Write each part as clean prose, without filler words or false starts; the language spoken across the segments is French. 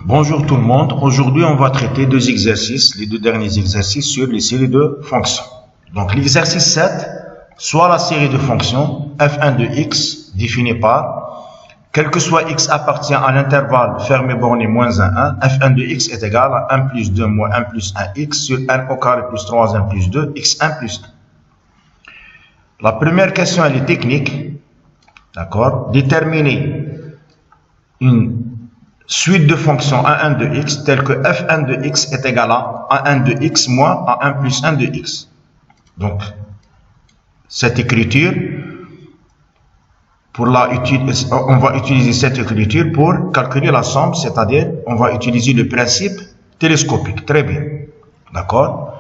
Bonjour tout le monde, aujourd'hui on va traiter deux exercices, les deux derniers exercices sur les séries de fonctions. Donc l'exercice 7, soit la série de fonctions f1 de x définie par, quel que soit x appartient à l'intervalle fermé borné moins 1, f1 de x est égal à 1 plus 2 moins 1 plus 1x sur 1 au carré plus 3 plus 2, x1 plus 1. La première question elle est technique, d'accord? Déterminer une suite de fonctions a1 de x telle que f1 de x est égal à a1 de x moins a1 plus 1 de x. Donc, cette écriture, on va utiliser cette écriture pour calculer la somme, c'est-à-dire on va utiliser le principe télescopique. Très bien. D'accord?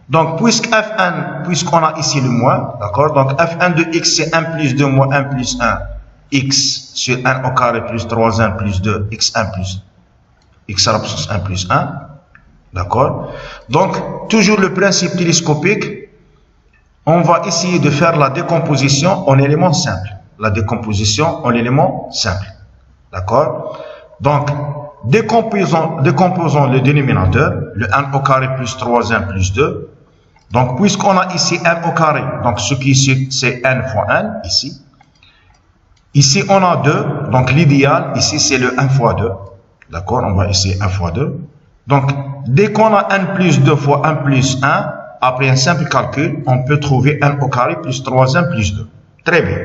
Donc, puisqu'on a ici le moins, d'accord? Donc, f1 de x c'est 1 plus 2 moins 1 plus 1. X sur 1 au carré plus 3 plus 2, x1 plus x à la puissance 1 plus 1. D'accord? Donc, toujours le principe télescopique, on va essayer de faire la décomposition en éléments simples. La décomposition en éléments simples. D'accord? Donc, décomposons le dénominateur, le 1 au carré plus 3 plus 2. Donc, puisqu'on a ici 1 au carré, donc ce qui ici c'est n fois n, ici. Ici, on a 2, donc l'idéal, ici, c'est le 1 fois 2. D'accord? On va essayer 1 fois 2. Donc, dès qu'on a n plus 2 fois 1 plus 1, après un simple calcul, on peut trouver n au carré plus 3 plus 2. Très bien.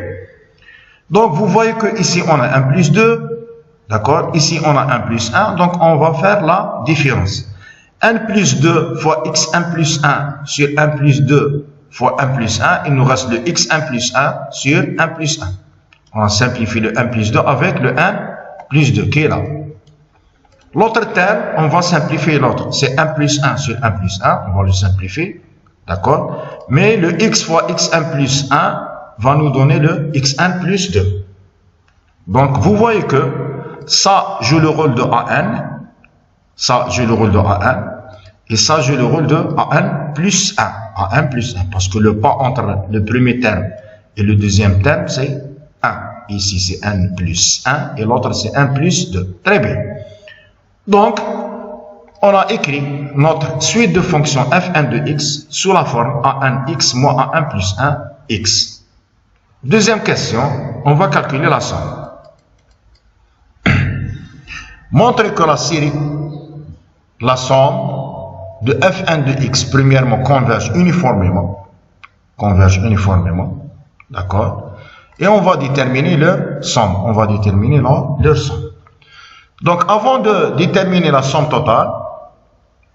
Donc, vous voyez que ici, on a 1 plus 2. D'accord? Ici, on a 1 plus 1. Donc, on va faire la différence. n plus 2 fois x1 plus 1 sur 1 plus 2 fois 1 plus 1, il nous reste le x1 plus 1 sur 1 plus 1. On simplifie le 1 plus 2 avec le 1 plus 2 qui est là. L'autre terme, on va simplifier l'autre. C'est 1 plus 1 sur 1 plus 1. On va le simplifier. D'accord? Mais le x fois x1 plus 1 va nous donner le x1 plus 2. Donc, vous voyez que ça joue le rôle de an. Ça joue le rôle de an. Et ça joue le rôle de an plus 1. an plus 1. Parce que le pas entre le premier terme et le deuxième terme, c'est 1. Ici, c'est 1 plus 1 et l'autre, c'est 1 plus 2. Très bien. Donc, on a écrit notre suite de fonctions f1 de x sous la forme a1x moins a1 plus 1x. Deuxième question, on va calculer la somme. Montre que la série, la somme de f1 de x, premièrement, converge uniformément. D'accord? Et on va déterminer leur somme. On va déterminer leur somme. Donc, avant de déterminer la somme totale,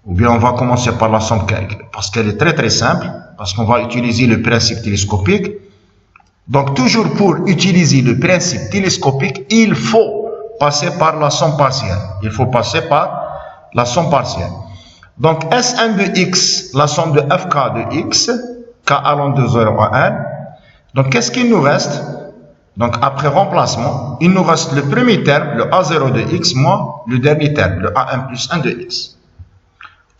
ou bien on va commencer par la somme parce qu'elle est très très simple, parce qu'on va utiliser le principe télescopique. Donc, toujours pour utiliser le principe télescopique, il faut passer par la somme partielle. Il faut passer par la somme partielle. Donc, S1 de x, la somme de fk de x, k allant de 0 à 1. Donc, qu'est-ce qu'il nous reste? Donc, après remplacement, il nous reste le premier terme, le a0 de x, moins le dernier terme, le a1 plus 1 de x.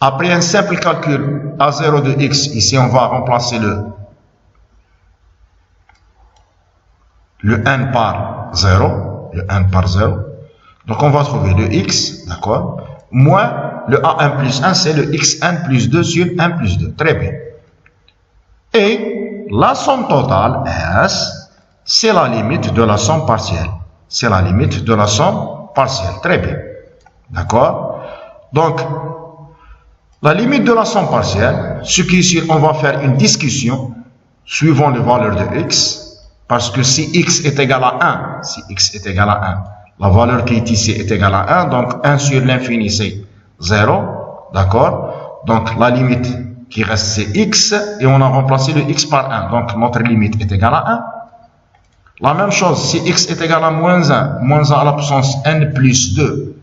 Après un simple calcul, a0 de x, ici, on va remplacer le n par 0, Donc, on va trouver le x, d'accord, moins le a1 plus 1, c'est le x1 plus 2 sur 1 plus 2. Très bien. Et la somme totale, S, c'est la limite de la somme partielle. C'est la limite de la somme partielle. Très bien. D'accord? Donc, la limite de la somme partielle, ce qui ici, on va faire une discussion suivant les valeurs de x, parce que si x est égal à 1, la valeur qui est ici est égale à 1, donc 1 sur l'infini, c'est 0. D'accord? Donc, la limite qui reste, c'est x, et on a remplacé le x par 1. Donc, notre limite est égale à 1. La même chose, si x est égal à moins 1 à la puissance n plus 2,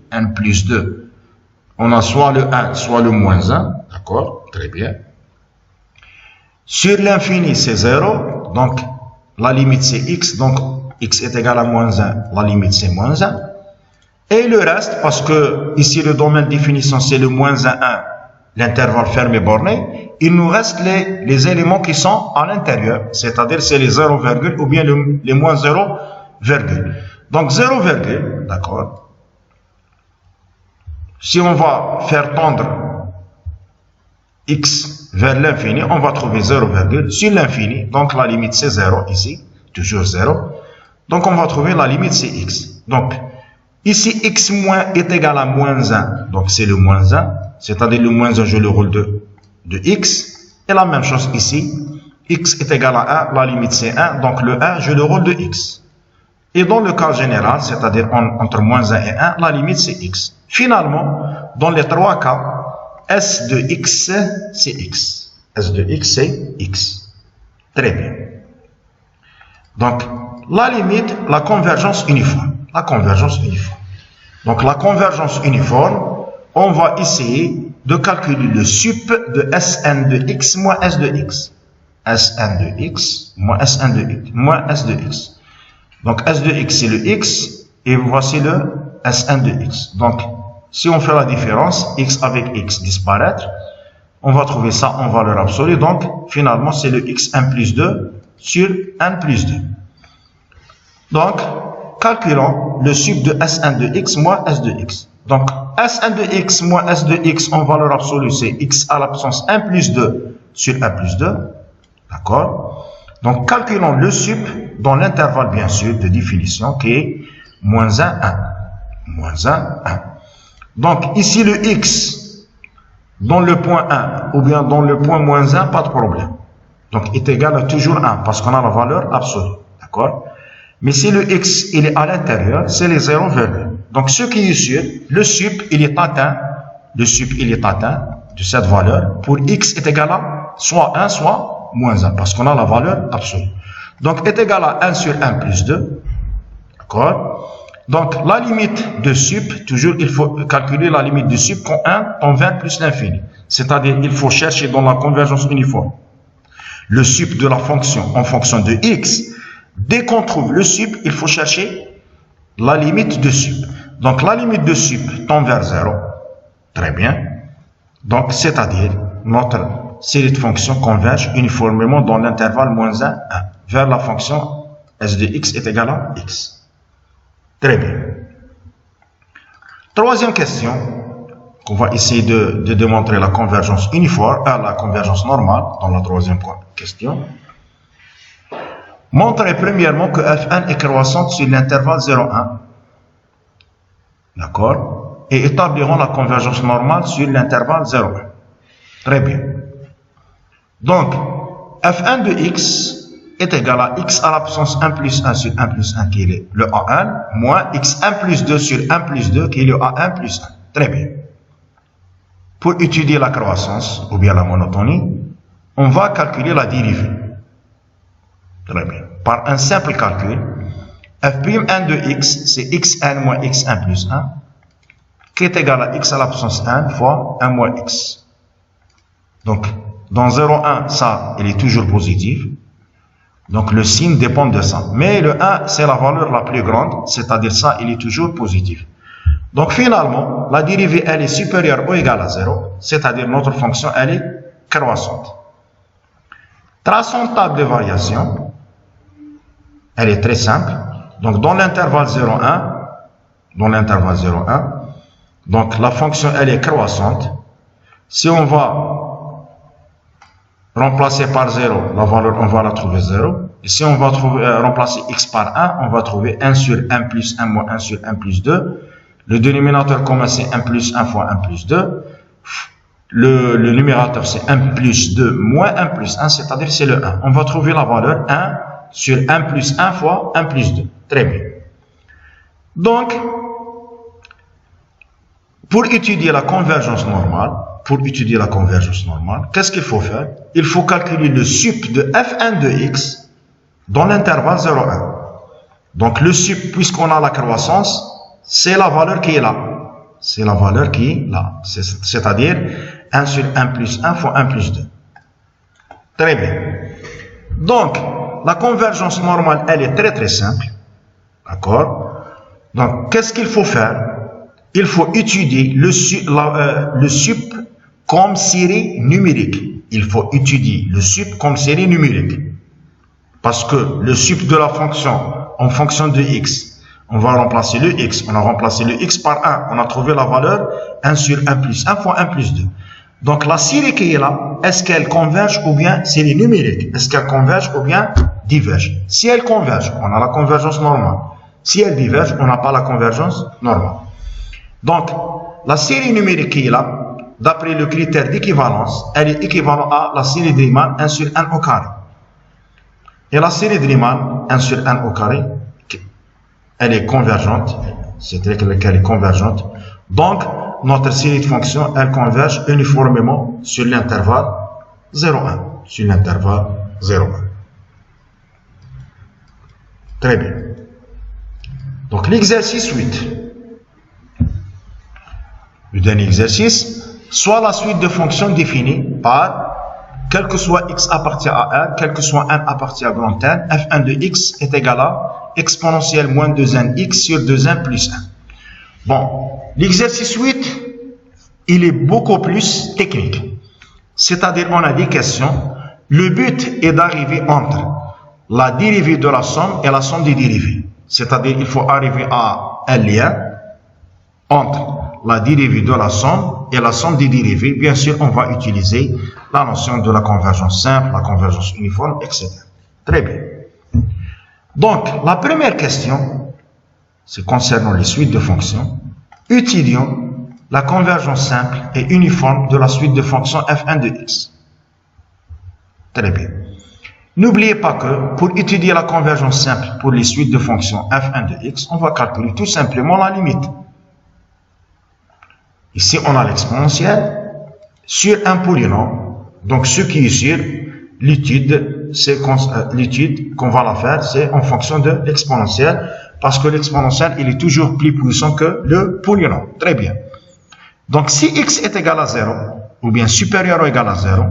on a soit le 1, soit le moins 1, d'accord? Très bien. Sur l'infini, c'est 0, donc la limite c'est x, donc x est égal à moins 1, la limite c'est moins 1. Et le reste, parce que ici le domaine de définition c'est le moins 1, l'intervalle fermé borné, il nous reste les éléments qui sont à l'intérieur, c'est-à-dire c'est les 0, ou bien les moins 0, Donc 0, d'accord. si on va faire tendre x vers l'infini, on va trouver 0, sur l'infini, donc la limite c'est 0 ici, toujours 0. Donc on va trouver la limite c'est x. Donc ici x moins est égal à moins 1, donc c'est le moins 1, c'est-à-dire le moins 1 joue le rôle de x. Et la même chose ici, x est égal à 1, la limite c'est 1, donc le 1 joue le rôle de x. Et dans le cas général, c'est-à-dire entre moins 1 et 1, la limite c'est x. Finalement, dans les trois cas, S de x, c'est x. S de x, c'est x. Très bien. Donc, la limite, la convergence uniforme. La convergence uniforme. Donc, la convergence uniforme, on va essayer de calculer le sup de Sn de x moins S de x. Sn de x moins Sn de x moins S de x. Donc, S de x, c'est le x, et voici le Sn de x. Donc, si on fait la différence, x avec x disparaître, on va trouver ça en valeur absolue. Donc, finalement, c'est le x1 plus 2 sur n plus 2. Donc, calculons le sup de Sn de x moins S de x. Donc, Sn de x moins S de x en valeur absolue, c'est x à la puissance 1 plus 2 sur 1 plus 2. D'accord? Donc, calculons le sup dans l'intervalle, bien sûr, de définition qui est moins 1, 1. Moins 1, 1. Donc, ici, le x dans le point 1 ou bien dans le point moins 1, pas de problème. Donc, est égal à toujours 1 parce qu'on a la valeur absolue. D'accord? Mais si le x, il est à l'intérieur, c'est les 0 virgule. Donc, ce qui est sûr, le sup, il est atteint. Le sup, il est atteint de cette valeur pour x est égal à soit 1, soit moins 1 parce qu'on a la valeur absolue. Donc, est égal à 1 sur 1 plus 2. D'accord? Donc, la limite de sup, toujours, il faut calculer la limite de sup quand 1 tend vers plus l'infini. C'est-à-dire, il faut chercher dans la convergence uniforme le sup de la fonction en fonction de x. Dès qu'on trouve le sup, il faut chercher la limite de sup. Donc, la limite de sup tend vers 0. Très bien. Donc, c'est-à-dire, notre série de fonctions converge uniformément dans l'intervalle moins 1, 1 vers la fonction s de x est égal à x. Très bien. Troisième question, qu'on va essayer de démontrer la convergence uniforme, la convergence normale dans la troisième question. Montrez premièrement que Fn est croissante sur l'intervalle 0,1. D'accord? Et établirons la convergence normale sur l'intervalle 0,1. Très bien. Donc, Fn de x est égal à x à la puissance 1 plus 1 sur 1 plus 1 qui est le A1 moins x1 plus 2 sur 1 plus 2 qui est le A1 plus 1. Très bien. Pour étudier la croissance ou bien la monotonie, on va calculer la dérivée. Très bien. Par un simple calcul, f'1 de x, c'est xn moins x1 plus 1 qui est égal à x à la puissance 1 fois 1 moins x. Donc, dans 0,1, ça, il est toujours positif. Donc, le signe dépend de ça. Mais le 1, c'est la valeur la plus grande, c'est-à-dire ça, il est toujours positif. Donc, finalement, la dérivée, elle est supérieure ou égale à 0, c'est-à-dire notre fonction, elle est croissante. Traçons table de variation. Elle est très simple. Donc, dans l'intervalle 0,1, donc la fonction, elle est croissante. Si on va remplacer par 0, la valeur, on va la trouver 0. Et si on va remplacer x par 1, on va trouver 1 sur 1 plus 1 moins 1 sur 1 plus 2. Le dénominateur commun, c'est 1 plus 1 fois 1 plus 2. Le numérateur, c'est 1 plus 2 moins 1 plus 1, c'est-à-dire c'est le 1. On va trouver la valeur 1 sur 1 plus 1 fois 1 plus 2. Très bien. Donc, pour étudier la convergence normale, qu'est-ce qu'il faut faire? Il faut calculer le sup de f1 de x dans l'intervalle 0,1. Donc, le sup, puisqu'on a la croissance, c'est la valeur qui est là. C'est la valeur qui est là. C'est-à-dire 1 sur 1 plus 1 fois 1 plus 2. Très bien. Donc, la convergence normale, elle est très très simple. D'accord? Donc, qu'est-ce qu'il faut faire? Il faut étudier le sup comme série numérique. Il faut étudier le sup comme série numérique. Parce que le sup de la fonction, en fonction de x, on va remplacer le x. On a remplacé le x par 1. On a trouvé la valeur 1 sur 1 plus 1 fois 1 plus 2. Donc, la série qui est là, est-ce qu'elle converge ou bien série numérique? Est-ce qu'elle converge ou bien diverge? Si elle converge, on a la convergence normale. Si elle diverge, on n'a pas la convergence normale. Donc, la série numérique qui est là, d'après le critère d'équivalence, elle est équivalente à la série de Riemann 1 sur 1 au carré. Et la série de Riemann 1 sur 1 au carré, elle est convergente, c'est-à-dire qu'elle est convergente. Donc, notre série de fonctions, elle converge uniformément sur l'intervalle 0,1. Sur l'intervalle 0,1. Très bien. Donc, l'exercice 8. Le dernier exercice, soit la suite de fonctions définie par quel que soit x appartient à n, quel que soit n appartient à grand N, f1 de x est égal à exponentielle moins 2nx sur 2n plus 1. Bon, l'exercice 8, il est beaucoup plus technique. C'est-à-dire, on a des questions. Le but est d'arriver entre la dérivée de la somme et la somme des dérivées. C'est-à-dire, il faut arriver à un lien entre la dérivée de la somme et la somme des dérivées. Bien sûr, on va utiliser la notion de la convergence simple, la convergence uniforme, etc. Très bien. Donc, la première question, c'est concernant les suites de fonctions. Étudions la convergence simple et uniforme de la suite de fonctions f1 de x. Très bien. N'oubliez pas que pour étudier la convergence simple pour les suites de fonctions f1 de x, on va calculer tout simplement la limite. Ici, on a l'exponentielle sur un polynôme. Donc, ce qui est sûr, l'étude qu'on va la faire, c'est en fonction de l'exponentielle, parce que l'exponentielle, il est toujours plus puissant que le polynôme. Très bien. Donc, si x est égal à 0, ou bien supérieur ou égal à 0,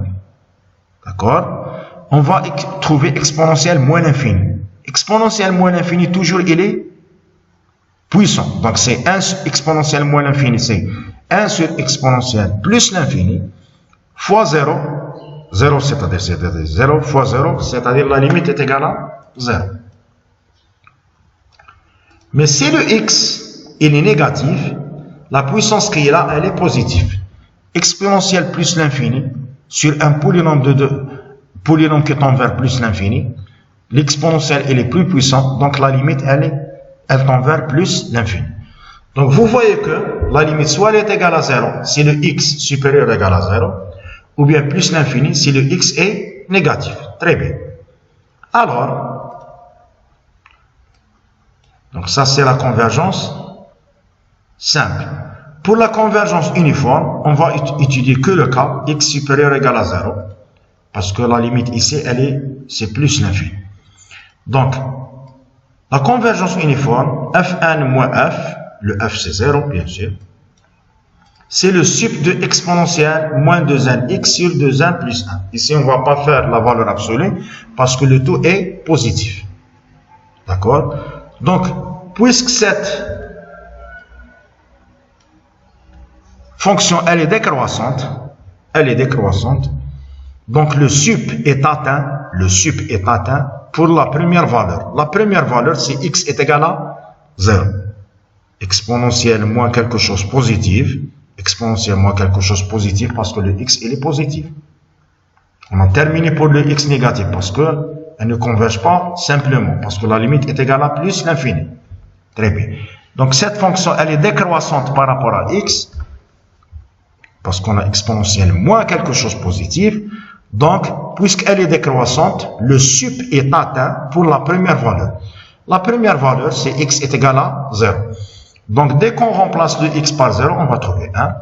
d'accord, on va trouver exponentielle moins l'infini. Exponentielle moins l'infini, toujours, il est puissant. Donc, c'est 1 exponentielle moins l'infini, c'est 1 sur exponentielle plus l'infini, fois 0, 0 c'est-à-dire 0 fois 0, c'est-à-dire la limite est égale à 0. Mais si le x, il est négatif, la puissance qui est là, elle est positive. Exponentielle plus l'infini, sur un polynôme polynôme qui tend vers plus l'infini, l'exponentielle, elle est plus puissante, donc la limite, elle tend vers plus l'infini. Donc, vous voyez que la limite, soit elle est égale à 0, si le x supérieur ou égal à 0, ou bien plus l'infini, si le x est négatif. Très bien. Alors, donc ça, c'est la convergence simple. Pour la convergence uniforme, on va étudier que le cas x supérieur ou égal à 0, parce que la limite ici, c'est plus l'infini. Donc, la convergence uniforme, f1 moins f, le f c'est 0, bien sûr. C'est le sup de exponentielle moins 2nx sur 2n plus 1. Ici, on ne va pas faire la valeur absolue parce que le taux est positif. D'accord? Donc, puisque cette fonction, elle est décroissante, donc le sup est atteint pour la première valeur. La première valeur, c'est x est égal à 0. Exponentielle moins quelque chose positif, parce que le x, il est positif. On a terminé pour le x négatif parce que elle ne converge pas simplement, parce que la limite est égale à plus l'infini. Très bien. Donc cette fonction, elle est décroissante par rapport à x, parce qu'on a exponentielle moins quelque chose positif. Donc, puisqu'elle est décroissante, le sup est atteint pour la première valeur. La première valeur, c'est x est égal à 0. Donc, dès qu'on remplace le x par 0, on va trouver 1.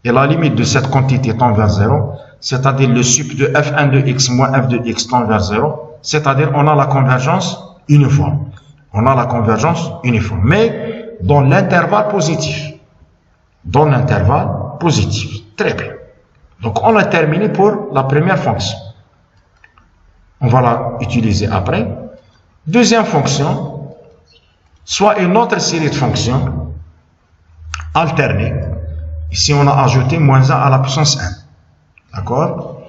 Et la limite de cette quantité tend vers 0, c'est-à-dire le sup de f1 de x moins f de x tend vers 0, c'est-à-dire on a la convergence uniforme. Mais dans l'intervalle positif. Très bien. Donc, on a terminé pour la première fonction. On va la utiliser après. Deuxième fonction, soit une autre série de fonctions alternées. Ici, on a ajouté moins 1 à la puissance 1. D'accord?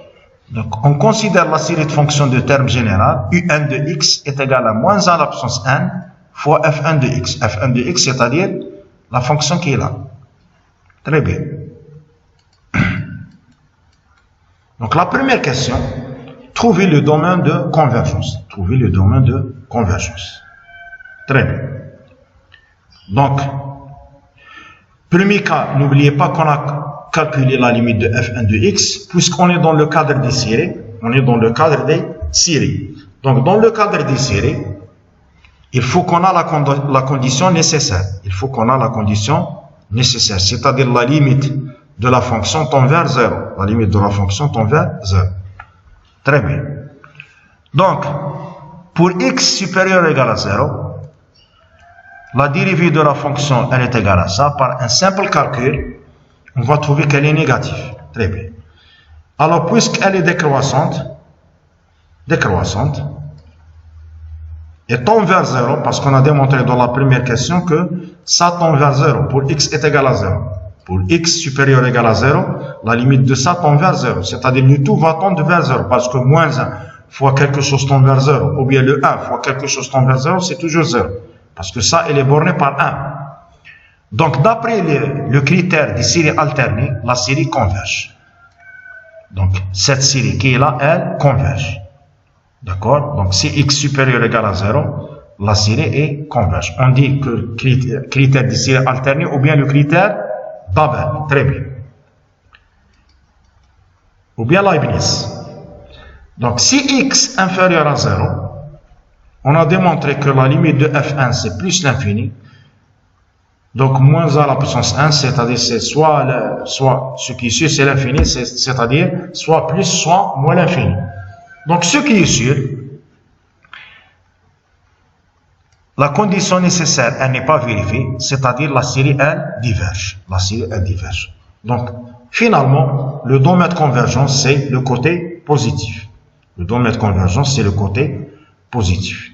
Donc, on considère la série de fonctions de terme général. Un de x est égal à moins 1 à la puissance n fois f1 de x. f1 de x, c'est-à-dire la fonction qui est là. Très bien. Donc la première question, trouver le domaine de convergence. Trouver le domaine de convergence. Très bien. Donc, premier cas, n'oubliez pas qu'on a calculé la limite de f1 de x, puisqu'on est dans le cadre des séries. On est dans le cadre des séries. Donc, dans le cadre des séries, il faut qu'on ait la condition nécessaire. Il faut qu'on ait la condition nécessaire, c'est-à-dire la limite de la fonction tend vers 0. La limite de la fonction tend vers 0. Très bien. Donc, pour x supérieur ou égal à 0, la dérivée de la fonction, elle est égale à ça. Par un simple calcul, on va trouver qu'elle est négative. Très bien. Alors, puisqu'elle est décroissante, et tend vers 0, parce qu'on a démontré dans la première question que ça tend vers 0, pour x est égal à 0. Pour x supérieur ou égal à 0, la limite de ça tend vers 0. C'est-à-dire le tout va tendre vers 0, parce que moins 1 fois quelque chose tend vers 0, ou bien le 1 fois quelque chose tend vers 0, c'est toujours 0. Parce que ça, elle est bornée par 1. Donc, d'après le critère des séries alternées, la série converge. Donc, cette série qui est là, elle converge. D'accord? Donc, si x supérieur ou égal à 0, la série est converge. On dit que le critère des séries alternées ou bien le critère d'Abel. Très bien. Ou bien Leibniz. Donc, si x inférieur à 0, on a démontré que la limite de f1 c'est plus l'infini. Donc, moins a la puissance 1, c'est-à-dire c'est soit ce qui est sûr, c'est l'infini, c'est-à-dire soit plus, soit moins l'infini. Donc, ce qui est sûr, la condition nécessaire, elle n'est pas vérifiée, c'est-à-dire la série, elle diverge. La série, elle diverge. Donc, finalement, le domaine de convergence, c'est le côté positif. Le domaine de convergence, c'est le côté positif.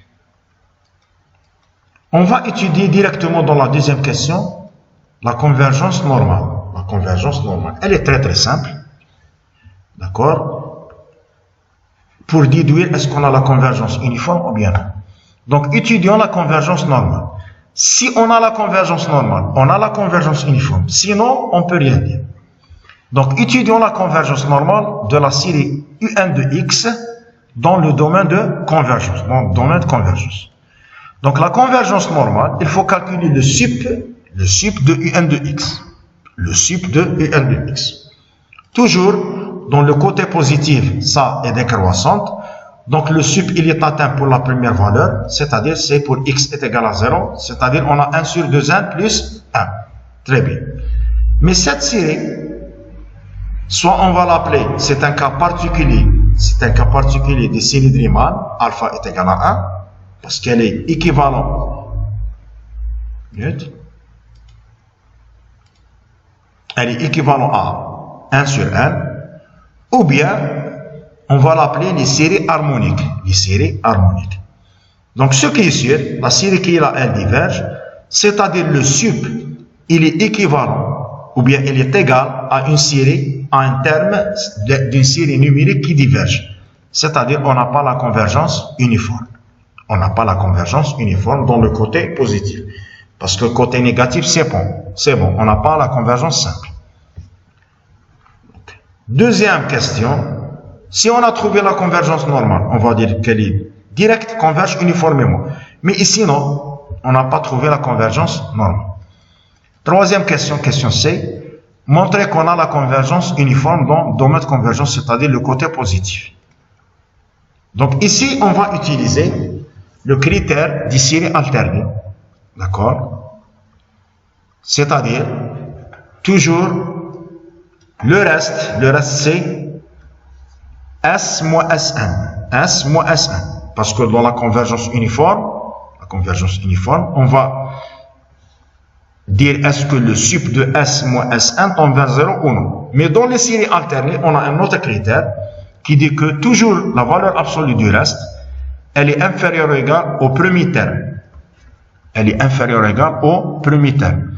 On va étudier directement dans la deuxième question la convergence normale. La convergence normale, elle est très très simple. D'accord? Pour déduire est-ce qu'on a la convergence uniforme ou bien non. Donc, étudions la convergence normale. Si on a la convergence normale, on a la convergence uniforme. Sinon, on ne peut rien dire. Donc, étudions la convergence normale de la série UN de x dans le domaine de convergence. Donc, domaine de convergence. Donc, la convergence normale, il faut calculer le sup de UN de x. Le sup de UN de x. Toujours, dans le côté positif, ça est décroissante. Donc, le sup, il est atteint pour la première valeur, c'est-à-dire, c'est pour x est égal à 0, c'est-à-dire, on a 1 sur 2n plus 1. Très bien. Mais cette série, soit on va l'appeler, c'est un cas particulier des séries de Riemann, alpha est égal à 1, parce qu'elle est équivalente. Elle est équivalente à 1 sur n, ou bien, on va l'appeler les séries harmoniques. Les séries harmoniques. Donc, ce qui est sûr, la série qui est là, elle diverge, c'est-à-dire le sup, il est équivalent, ou bien il est égal à une série, à un terme d'une série numérique qui diverge. C'est-à-dire, on n'a pas la convergence uniforme. On n'a pas la convergence uniforme dans le côté positif. Parce que le côté négatif, c'est bon. C'est bon, on n'a pas la convergence simple. Deuxième question. Si on a trouvé la convergence normale, on va dire qu'elle est directe, converge uniformément. Mais ici, non, on n'a pas trouvé la convergence normale. Troisième question, question C. Montrer qu'on a la convergence uniforme dans le domaine de convergence, c'est-à-dire le côté positif. Donc ici, on va utiliser le critère des séries alternées. D'accord? C'est-à-dire, toujours, le reste c'est S moins Sn. S moins Sn. Parce que dans la convergence uniforme, on va dire est-ce que le sup de S moins Sn tend vers 0 ou non. Mais dans les séries alternées, on a un autre critère qui dit que toujours la valeur absolue du reste, elle est inférieure ou égale au premier terme. Elle est inférieure ou égale au premier terme.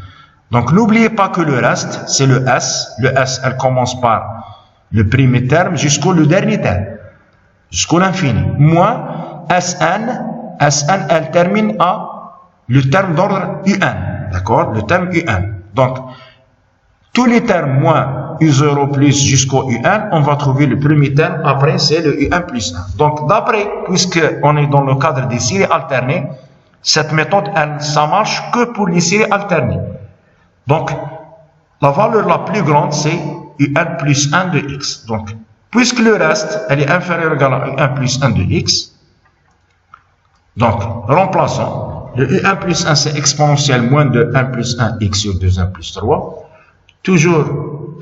Donc, n'oubliez pas que le reste, c'est le S. Le S, elle commence par le premier terme jusqu'au dernier terme. Jusqu'au l'infini. Moins Sn, elle termine à le terme d'ordre UN, d'accord? Le terme UN. Donc, tous les termes moins U0 plus jusqu'au UN, on va trouver le premier terme, après c'est le UN plus 1. Donc, d'après, puisqu'on est dans le cadre des séries alternées, cette méthode, ça marche que pour les séries alternées. Donc, la valeur la plus grande, c'est UN plus 1 de X. Donc, puisque le reste, elle est inférieure ou égale à UN plus 1 de X, donc, remplaçons. Le UN plus 1, c'est exponentielle moins de 1 plus 1 X sur 2 1 plus 3. Toujours,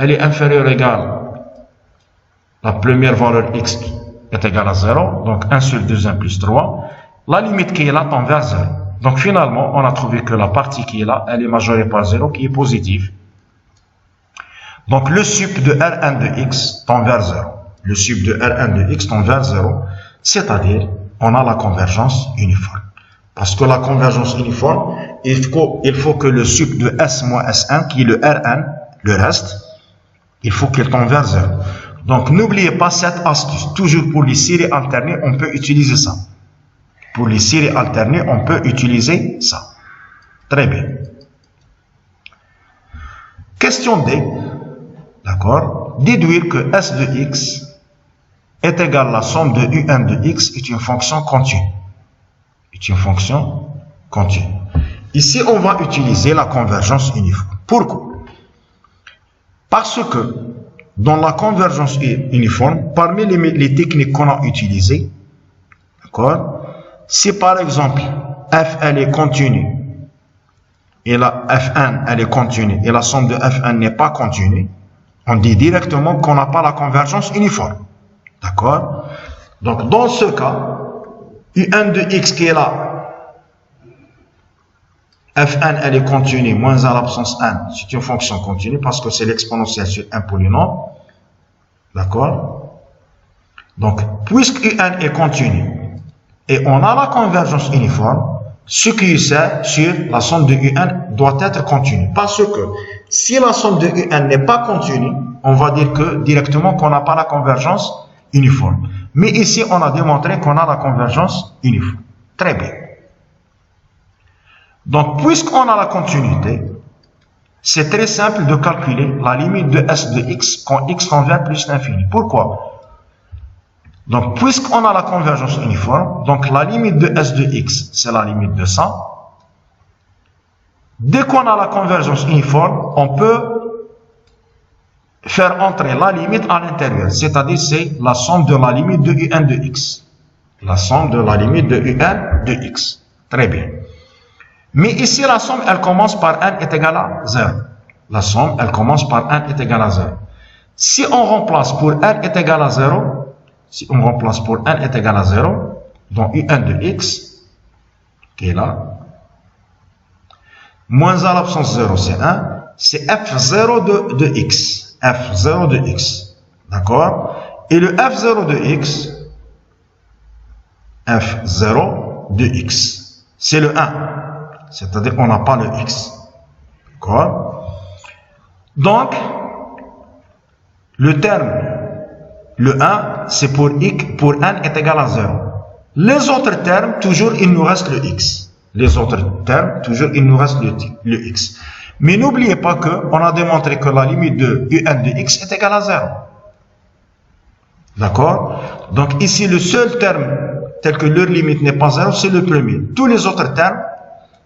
elle est inférieure ou égale, la première valeur X est égale à 0. Donc, 1 sur 2 1 plus 3. La limite qui est là tend vers 0. Donc, finalement, on a trouvé que la partie qui est là, elle est majorée par 0, qui est positive. Donc, le sup de R1 de X tend vers 0. Le sup de R1 de X tend vers 0, c'est-à-dire, on a la convergence uniforme. Parce que la convergence uniforme, il faut que le sup de S moins S1, qui est le R1, le reste, il faut qu'il tende vers 0. Donc, n'oubliez pas cette astuce. Toujours pour les séries alternées, on peut utiliser ça. Pour les séries alternées, on peut utiliser ça. Très bien. Question D. D'accord? Déduire que S de X est égal à la somme de UN de X est une fonction continue. Est une fonction continue. Ici, on va utiliser la convergence uniforme. Pourquoi? Parce que dans la convergence uniforme, parmi les techniques qu'on a utilisées, d'accord, si par exemple f elle est continue et la f1 elle est continue et la somme de f1 n'est pas continue, on dit directement qu'on n'a pas la convergence uniforme. D'accord? Donc dans ce cas, UN de x qui est là, f1 elle est continue, moins 1 l'absence 1, c'est une fonction continue parce que c'est l'exponentielle sur un polynôme. D'accord? Donc, puisque UN est continue et on a la convergence uniforme, ce qui sait sur la somme de UN doit être continue. Parce que si la somme de UN n'est pas continue, on va dire que directement qu'on n'a pas la convergence uniforme. Mais ici, on a démontré qu'on a la convergence uniforme. Très bien. Donc, puisqu'on a la continuité, c'est très simple de calculer la limite de S de X quand X tend vers plus l'infini. Pourquoi? Donc, puisqu'on a la convergence uniforme, donc la limite de S de X, c'est la limite de ça. Dès qu'on a la convergence uniforme, on peut faire entrer la limite à l'intérieur, c'est-à-dire c'est la somme de la limite de UN de X. La somme de la limite de UN de X. Très bien. Mais ici, la somme, elle commence par n est égal à 0. La somme, elle commence par n est égal à 0. Si on remplace pour n est égal à 0, si on remplace pour n est égal à 0, donc un de x, qui est là, moins à l'absence 0, c'est 1, c'est f0 de x. f0 de x. D'accord? Et le f0 de x, f0 de x, c'est le 1. C'est-à-dire qu'on n'a pas le x. D'accord? Donc, le terme, le 1, c'est pour x, pour n est égal à 0. Les autres termes, toujours, il nous reste le x. Les autres termes, toujours, il nous reste le x. Mais n'oubliez pas qu'on a démontré que la limite de un de x est égale à 0. D'accord? Donc, ici, le seul terme, tel que leur limite n'est pas 0, c'est le premier. Tous les autres termes,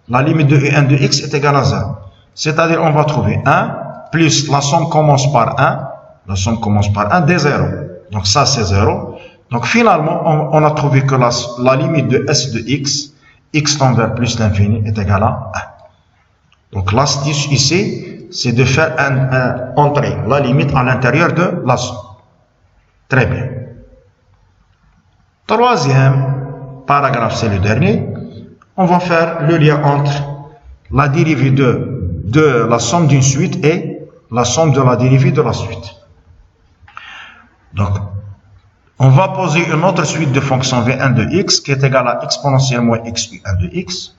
la limite de un de x est égale à 0. C'est-à-dire, on va trouver 1, plus la somme commence par 1, la somme commence par 1 des 0. Donc, ça, c'est 0. Donc, finalement, on a trouvé que la limite de s de x, x tend vers plus l'infini, est égale à 1. Donc, l'astuce ici, c'est de faire entrer la limite à l'intérieur de la somme. Très bien. Troisième paragraphe, c'est le dernier. On va faire le lien entre la dérivée de la somme d'une suite et la somme de la dérivée de la suite. Donc, on va poser une autre suite de fonctions v1 de x qui est égale à exponentielle moins x u1 de x.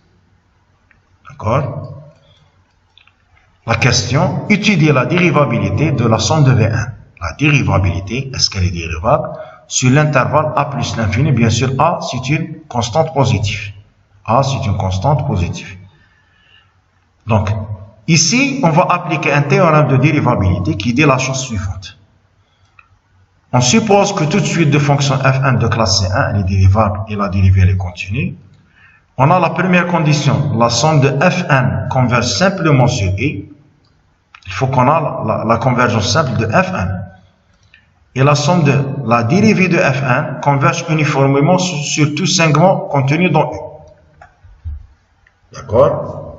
D'accord? La question, étudier la dérivabilité de la somme de v1. La dérivabilité, est-ce qu'elle est dérivable? Sur l'intervalle a plus l'infini, bien sûr, a, c'est une constante positive. A, c'est une constante positive. Donc, ici, on va appliquer un théorème de dérivabilité qui dit la chose suivante. On suppose que toute suite de fonctions f1 de classe C1 elle est dérivable et la dérivée elle est continue. On a la première condition, la somme de f1 converge simplement sur I. Il faut qu'on ait la convergence simple de f1. Et la somme de la dérivée de f1 converge uniformément sur tout segment contenu dans U. D'accord?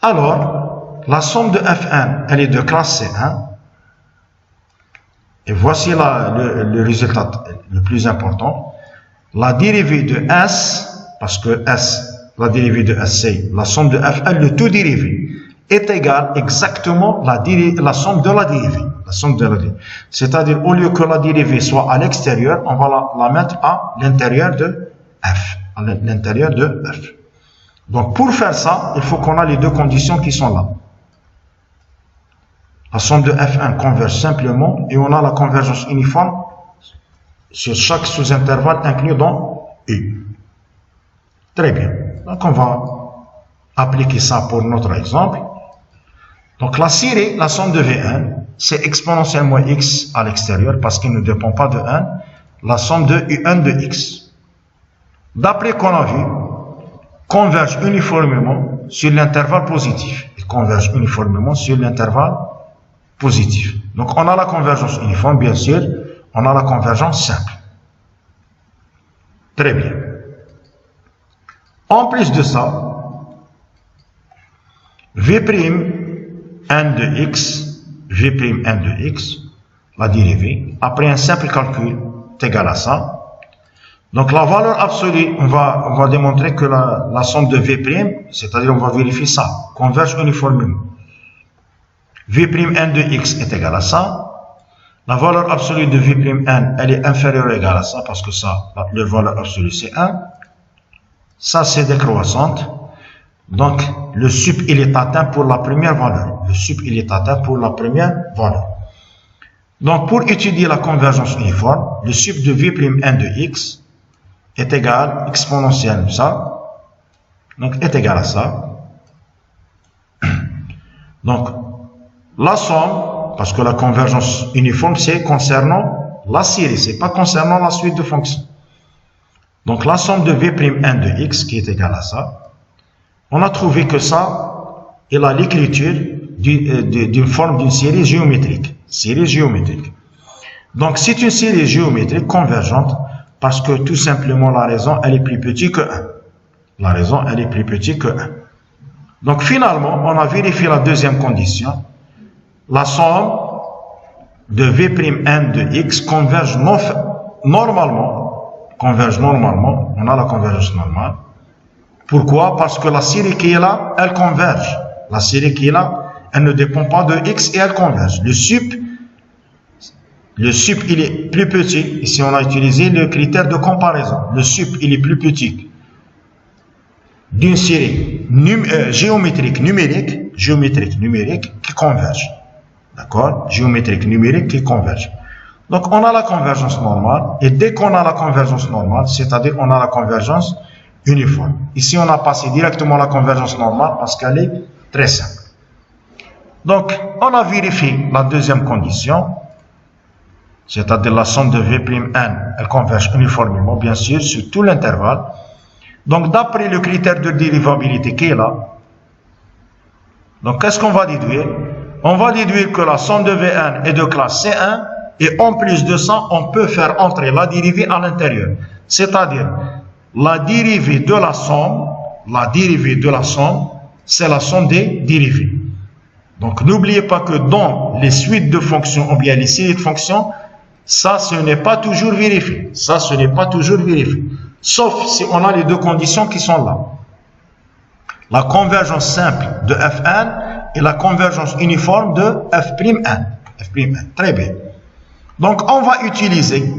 Alors, la somme de f1, elle est de classe C1. Et voici le résultat le plus important. La dérivée de S, parce que S, la dérivée de S, c'est la somme de f1, le tout dérivé, est égale exactement la somme de la dérivée. La somme de la dérivée. C'est-à-dire, au lieu que la dérivée soit à l'extérieur, on va la mettre à l'intérieur de F. À l'intérieur de F. Donc, pour faire ça, il faut qu'on ait les deux conditions qui sont là. La somme de f1 converge simplement et on a la convergence uniforme sur chaque sous-intervalle inclus dans U. Très bien. Donc, on va appliquer ça pour notre exemple. Donc, la série, la somme de V1, c'est exponentielle moins x à l'extérieur parce qu'il ne dépend pas de 1. La somme de U1 de x. D'après qu'on a vu, converge uniformément sur l'intervalle positif. Il converge uniformément sur l'intervalle positif. Donc, on a la convergence uniforme, bien sûr. On a la convergence simple. Très bien. En plus de ça, V'N de x, V'N de x, la dérivée, après un simple calcul, est égal à ça. Donc, la valeur absolue, on va démontrer que la somme de V', c'est-à-dire on va vérifier ça, converge uniformément. V'N de x est égal à ça. La valeur absolue de V'N, elle est inférieure ou égale à ça, parce que ça, leur valeur absolue, c'est 1. Ça, c'est décroissante. Donc, le sup, il est atteint pour la première valeur. Le sup, il est atteint pour la première valeur. Donc, pour étudier la convergence uniforme, le sup de V'N de x est égal exponentielle ça. Donc, est égal à ça. Donc, la somme, parce que la convergence uniforme, c'est concernant la série, c'est pas concernant la suite de fonctions. Donc, la somme de V'N de x qui est égale à ça. On a trouvé que ça est l'écriture d'une forme d'une série géométrique. Série géométrique. Donc, c'est une série géométrique convergente parce que tout simplement la raison, elle est plus petite que 1. La raison, elle est plus petite que 1. Donc, finalement, on a vérifié la deuxième condition. La somme de V'N de x converge normalement. On a la convergence normale. Pourquoi? Parce que la série qui est là, elle converge. La série qui est là, elle ne dépend pas de x et elle converge. Le sup, il est plus petit. Ici, on a utilisé le critère de comparaison. Le sup, il est plus petit d'une série géométrique numérique qui converge. D'accord? Géométrique numérique qui converge. Donc, on a la convergence normale. Et dès qu'on a la convergence normale, c'est-à-dire on a la convergence uniforme. Ici, on a passé directement la convergence normale parce qu'elle est très simple. Donc, on a vérifié la deuxième condition, c'est-à-dire la somme de V'N, elle converge uniformément, bien sûr, sur tout l'intervalle. Donc, d'après le critère de dérivabilité qui est là, donc qu'est-ce qu'on va déduire? On va déduire que la somme de Vn est de classe C1 et en plus de ça, on peut faire entrer la dérivée à l'intérieur. C'est-à-dire, la dérivée de la somme, c'est la somme des dérivées. Donc, n'oubliez pas que dans les suites de fonctions ou bien les séries de fonctions, ça, ce n'est pas toujours vérifié. Sauf si on a les deux conditions qui sont là. La convergence simple de Fn et la convergence uniforme de F'N. Très bien. Donc, on va utiliser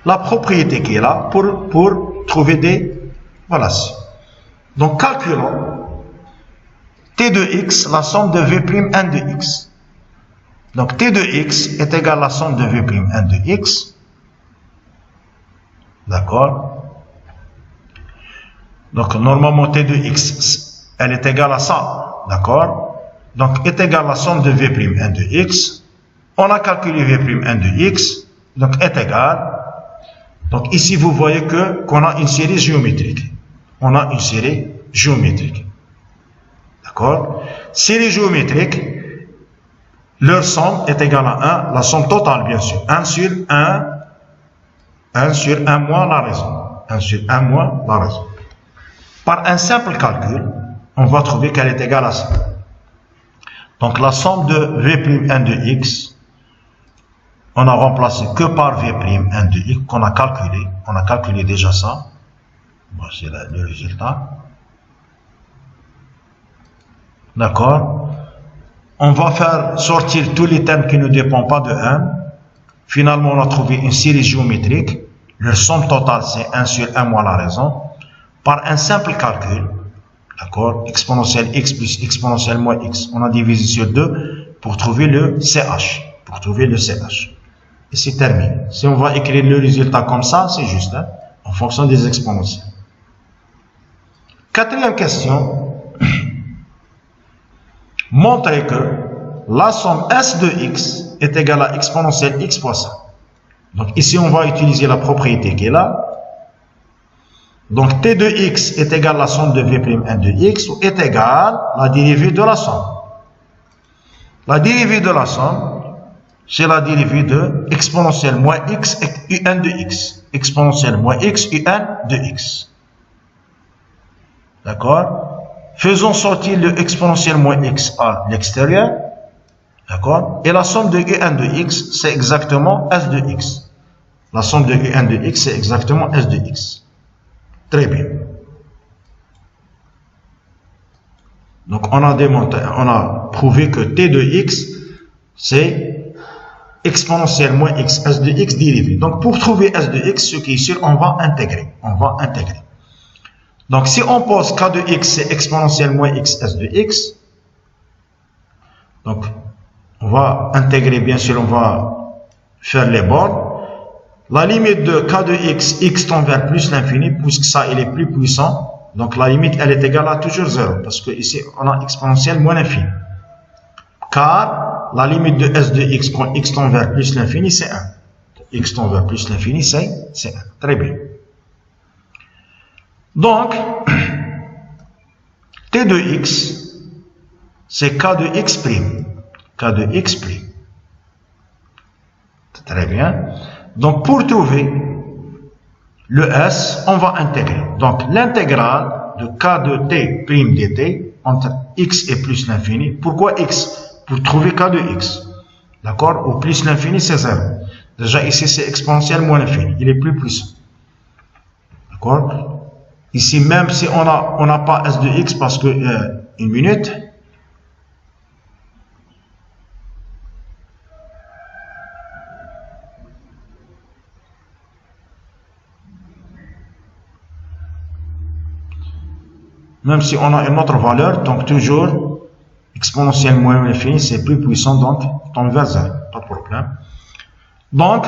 la propriété qui est là pour trouver des... Voilà. Donc, calculons T de x, la somme de V'N de x. Donc, T de x est égal à la somme de V'N de x. D'accord? Donc, normalement, t de x, elle est égale à ça. D'accord? Donc, est égale à la somme de v'1 de x. On a calculé v'1 de x. Donc, est égal. Donc, ici, vous voyez qu'on a une série géométrique. On a une série géométrique. D'accord? Série géométrique, leur somme est égale à 1, la somme totale, bien sûr. 1 sur 1 moins la raison. 1 sur 1 moins la raison. Par un simple calcul, on va trouver qu'elle est égale à ça. Donc, la somme de v'1 de x, on a remplacé que par v'1 de x qu'on a calculé. On a calculé déjà ça. Voici le résultat. D'accord? On va faire sortir tous les termes qui ne dépendent pas de 1. Finalement, on a trouvé une série géométrique. Leur somme totale, c'est 1 sur 1 moins la raison. Par un simple calcul, d'accord? Exponentielle x plus exponentielle moins x. On a divisé sur 2 pour trouver le CH. Pour trouver le CH. Et c'est terminé. Si on va écrire le résultat comme ça, c'est juste, hein, en fonction des exponentielles. Quatrième question. Montrer que la somme S de x est égale à exponentielle x fois ça. Donc ici, on va utiliser la propriété qui est là. Donc t de x est égal à la somme de v'1 de x ou est égal à la dérivée de la somme. La dérivée de la somme, c'est la dérivée de exponentielle moins x et un de x. Exponentielle moins x et un de x. D'accord? Faisons sortir le exponentielle moins x à l'extérieur. D'accord? Et la somme de u1 de x, c'est exactement s de x. La somme de u1 de x, c'est exactement s de x. Très bien. Donc, on a prouvé que t de x, c'est exponentielle moins x, s de x dérivé. Donc, pour trouver s de x, ce qui est sûr, on va intégrer. On va intégrer. Donc, si on pose k de x, c'est exponentielle moins x, s de x. Donc, on va intégrer, bien sûr, on va faire les bornes. La limite de k de x, x tend vers plus l'infini, puisque ça, il est plus puissant. Donc, la limite, elle est égale à toujours 0, parce que ici, on a exponentielle moins l'infini. Car, la limite de s de x, quand x tend vers plus l'infini, c'est 1. X tend vers plus l'infini, c'est 1. Très bien. Donc, t de x, c'est k de x prime. K de x prime. Très bien. Donc, pour trouver le s, on va intégrer. Donc, l'intégrale de k de t prime dt entre x et plus l'infini. Pourquoi x? Pour trouver k de x. D'accord? Au plus l'infini, c'est 0. Déjà, ici, c'est exponentielle moins l'infini. Il est plus puissant. D'accord? Ici, même si on n'a pas s de x parce que, une minute. Même si on a une autre valeur, donc toujours, exponentielle moins l'infini, c'est plus puissant, donc, tend vers 0. Pas de problème. Donc,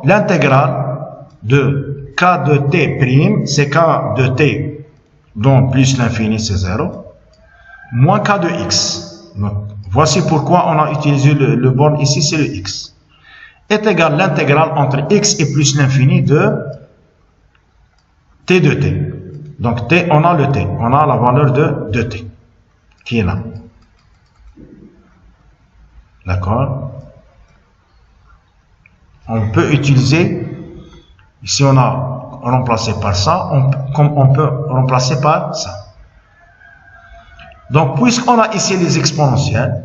l'intégrale de k de t prime, c'est k de t dont plus l'infini c'est 0, moins k de x. Donc, voici pourquoi on a utilisé le borne ici, c'est le x. Est égal à l'intégrale entre x et plus l'infini de t de t. Donc t, on a le t, on a la valeur de t qui est là. D'accord? On peut utiliser, ici on a remplacé par ça, comme on peut remplacer par ça. Donc puisqu'on a ici les exponentielles,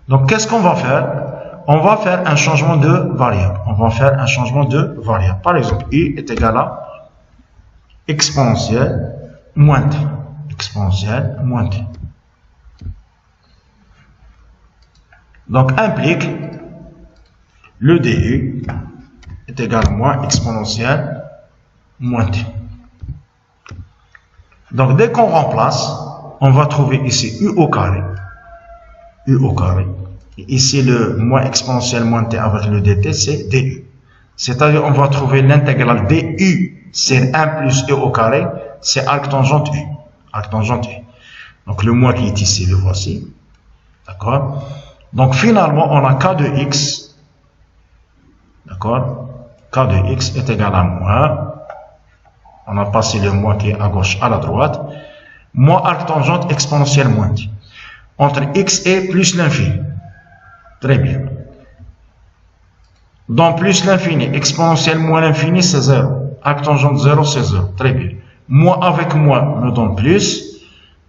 donc qu'est-ce qu'on va faire? On va faire un changement de variable. Par exemple, u est égal à exponentielle moins t. Donc implique le du est égal à moins exponentielle moins t. Donc dès qu'on remplace, on va trouver ici u au carré. Et ici le moins exponentielle moins t avec le dt, c'est du. C'est-à-dire on va trouver l'intégrale du c'est 1 plus E au carré, c'est arc tangente U. Arc tangente U. Donc le moins qui est ici, le voici. D'accord? Donc finalement, on a K de X. D'accord? K de X est égal à moins. On a passé le moins qui est à gauche à la droite. Moins arc tangente exponentielle moins t. Entre X et plus l'infini. Très bien. Donc plus l'infini, exponentielle moins l'infini, c'est 0. Arc tangente 0, c'est 0. Très bien. Moins avec moins me donne plus.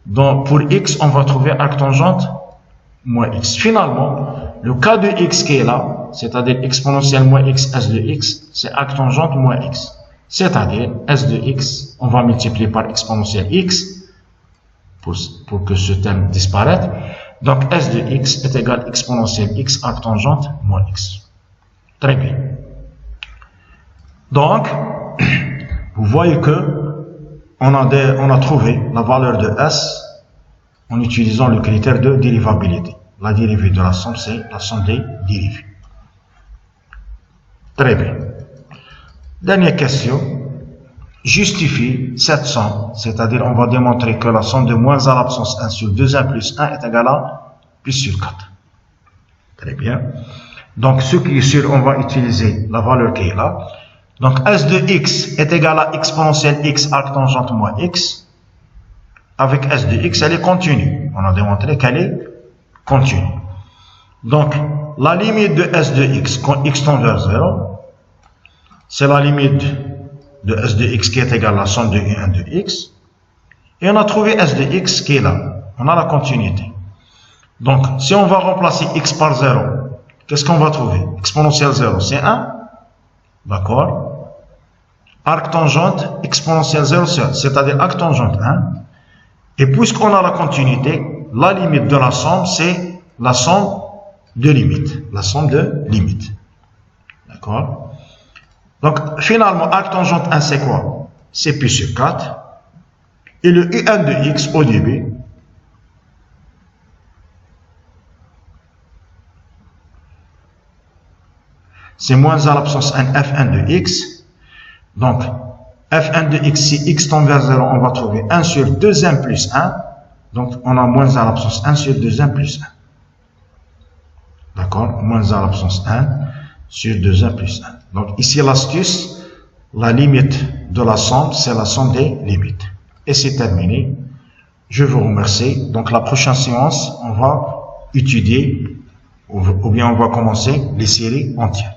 Donc pour X, on va trouver arc tangente moins X. Finalement, le cas de X qui est là, c'est-à-dire exponentielle moins X, S de X, c'est arc tangente moins X. C'est-à-dire S de X, on va multiplier par exponentielle X pour que ce terme disparaisse. Donc S de X est égal à exponentielle X arc tangente moins X. Très bien. Donc, vous voyez que on a trouvé la valeur de S en utilisant le critère de dérivabilité. La dérivée de la somme, c'est la somme des dérivées. Très bien. Dernière question. Justifie cette somme, c'est-à-dire on va démontrer que la somme de moins à l'absence 1 sur 2 plus 1 est égale à plus sur 4. Très bien. Donc ce qui est sûr, on va utiliser la valeur qui est là. Donc S de X est égal à exponentielle X arc tangente moins X. Avec S de X, elle est continue. On a démontré qu'elle est continue. Donc la limite de S de X quand X tend vers 0, c'est la limite de S de X qui est égale à la somme de U1 de X. Et on a trouvé S de X qui est là. On a la continuité. Donc, si on va remplacer X par 0, qu'est-ce qu'on va trouver? Exponentielle 0, c'est 1. D'accord? Arc tangente, exponentielle 0, c'est-à-dire arc tangente 1. Et puisqu'on a la continuité, la limite de la somme, c'est la somme de limites. La somme de limites. D'accord? Donc, finalement, arc tangente 1, c'est quoi? C'est pi sur 4. Et le U1 de X au début, c'est moins à l'absence 1 F1 de X. Donc, F1 de X, si X tend vers 0, on va trouver 1 sur 2n plus 1. Donc, on a moins à l'absence 1 sur 2n plus 1. D'accord? Moins à l'absence 1 sur 2n plus 1. Donc ici l'astuce, la limite de la somme, c'est la somme des limites. Et c'est terminé. Je vous remercie. Donc la prochaine séance, on va étudier ou bien on va commencer les séries entières.